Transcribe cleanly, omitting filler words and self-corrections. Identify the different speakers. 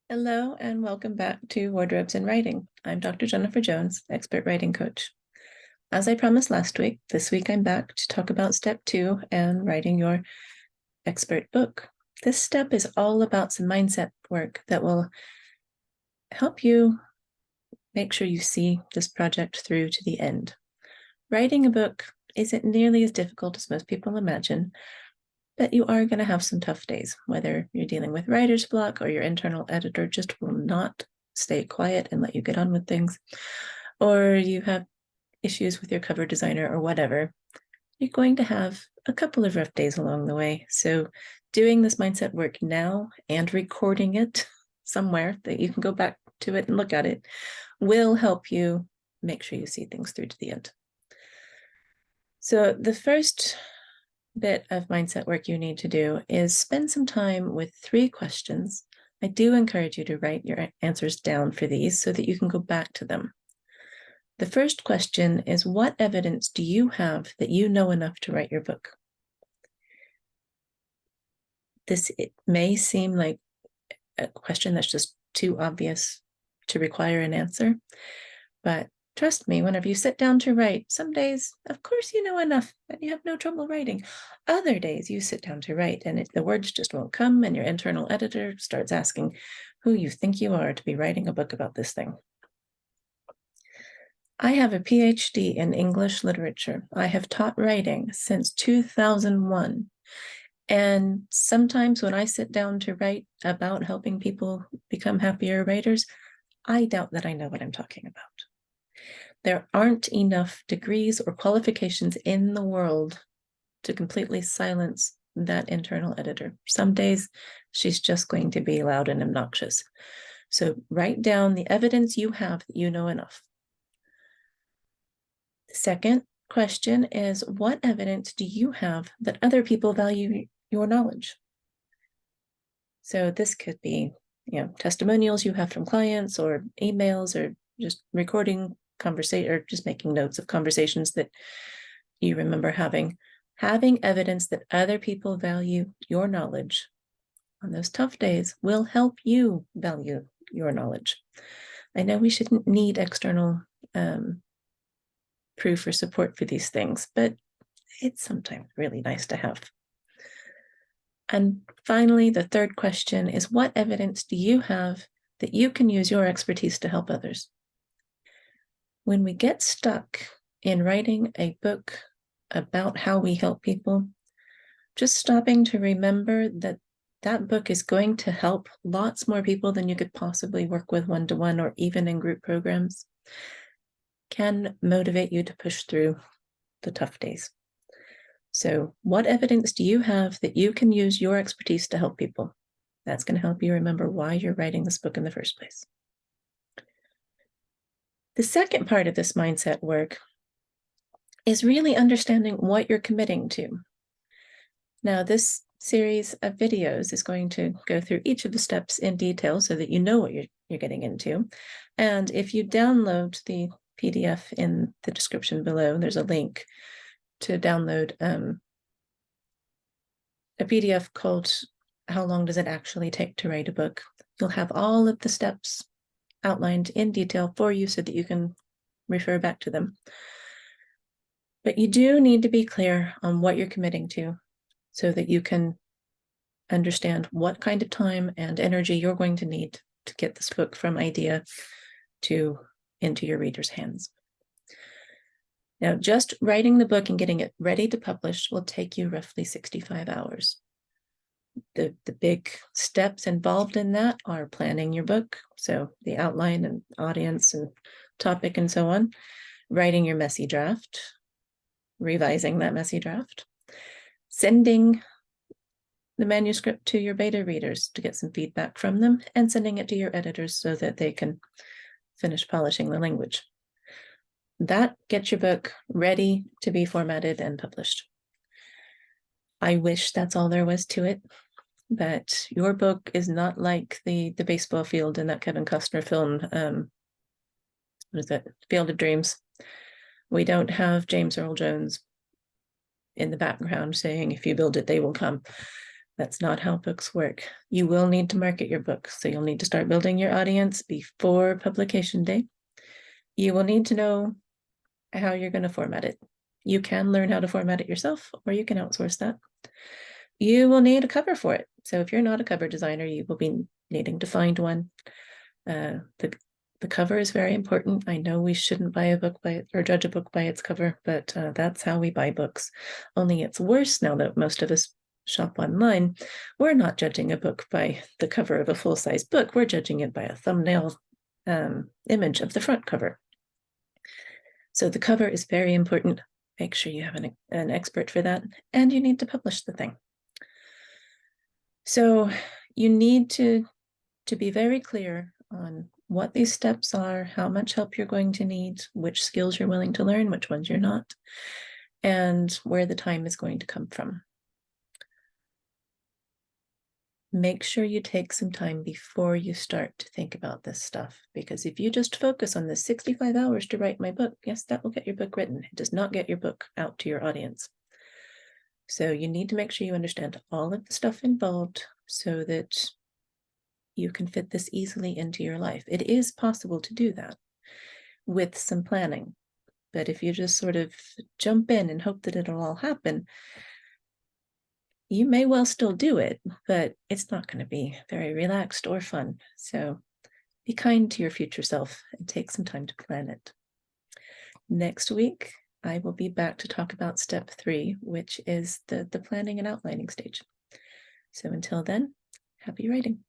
Speaker 1: Hello and welcome back to Wardrobes and Writing. I'm Dr. Jennifer Jones, expert writing coach. As I promised last week, this week I'm back to talk about step 2 and writing your expert book. This step is all about some mindset work that will help you make sure you see this project through to the end. Writing a book isn't nearly as difficult as most people imagine, but you are going to have some tough days, whether you're dealing with writer's block or your internal editor just will not stay quiet and let you get on with things, or you have issues with your cover designer or whatever. You're going to have a couple of rough days along the way. So doing this mindset work now and recording it somewhere that you can go back to it and look at it will help you make sure you see things through to the end. So the first bit of mindset work you need to do is spend some time with 3 questions. I do encourage you to write your answers down for these so that you can go back to them. The first question is, what evidence do you have that you know enough to write your book? It may seem like a question that's just too obvious to require an answer, but trust me, whenever you sit down to write, some days, of course, you know enough and you have no trouble writing. Other days, you sit down to write and the words just won't come, and your internal editor starts asking who you think you are to be writing a book about this thing. I have a PhD in English literature. I have taught writing since 2001. And sometimes when I sit down to write about helping people become happier writers, I doubt that I know what I'm talking about. There aren't enough degrees or qualifications in the world to completely silence that internal editor. Some days she's just going to be loud and obnoxious. So write down the evidence you have that you know enough. The second question is, what evidence do you have that other people value your knowledge? So this could be, testimonials you have from clients or emails or just recording conversation or just making notes of conversations that you remember having. Having evidence that other people value your knowledge on those tough days will help you value your knowledge. I know we shouldn't need external proof or support for these things, but it's sometimes really nice to have. And finally, the third question is, what evidence do you have that you can use your expertise to help others? When we get stuck in writing a book about how we help people, just stopping to remember that that book is going to help lots more people than you could possibly work with one-to-one or even in group programs can motivate you to push through the tough days. So what evidence do you have that you can use your expertise to help people? That's going to help you remember why you're writing this book in the first place. The second part of this mindset work is really understanding what you're committing to. Now, this series of videos is going to go through each of the steps in detail so that you know what you're getting into. And if you download the PDF in the description below, there's a link to download a PDF called How Long Does It Actually Take to Write a Book? You'll have all of the steps outlined in detail for you so that you can refer back to them. But you do need to be clear on what you're committing to so that you can understand what kind of time and energy you're going to need to get this book from idea to into your readers' hands. Now, just writing the book and getting it ready to publish will take you roughly 65 hours. The big steps involved in that are planning your book, so the outline and audience and topic and so on, writing your messy draft, revising that messy draft, sending the manuscript to your beta readers to get some feedback from them, and sending it to your editors so that they can finish polishing the language. That gets your book ready to be formatted and published. I wish that's all there was to it, but your book is not like the baseball field in that Kevin Costner film, what is that, Field of Dreams. We don't have James Earl Jones in the background saying, if you build it, they will come. That's not how books work. You will need to market your book, so you'll need to start building your audience before publication day. You will need to know how you're going to format it. You can learn how to format it yourself, or you can outsource that. You will need a cover for it. So if you're not a cover designer, you will be needing to find one. The cover is very important. I know we shouldn't buy a book by it or judge a book by its cover, but that's how we buy books. Only it's worse now that most of us shop online. We're not judging a book by the cover of a full-size book. We're judging it by a thumbnail image of the front cover. So the cover is very important. Make sure you have an expert for that, and you need to publish the thing. So you need to be very clear on what these steps are, how much help you're going to need, which skills you're willing to learn, which ones you're not, and where the time is going to come from. Make sure you take some time before you start to think about this stuff, because if you just focus on the 65 hours to write my book, yes, that will get your book written. It does not get your book out to your audience. So you need to make sure you understand all of the stuff involved so that you can fit this easily into your life. It is possible to do that with some planning. But if you just sort of jump in and hope that it'll all happen, you may well still do it, but it's not going to be very relaxed or fun. So be kind to your future self and take some time to plan it. Next week, I will be back to talk about step 3, which is the planning and outlining stage. So until then, happy writing.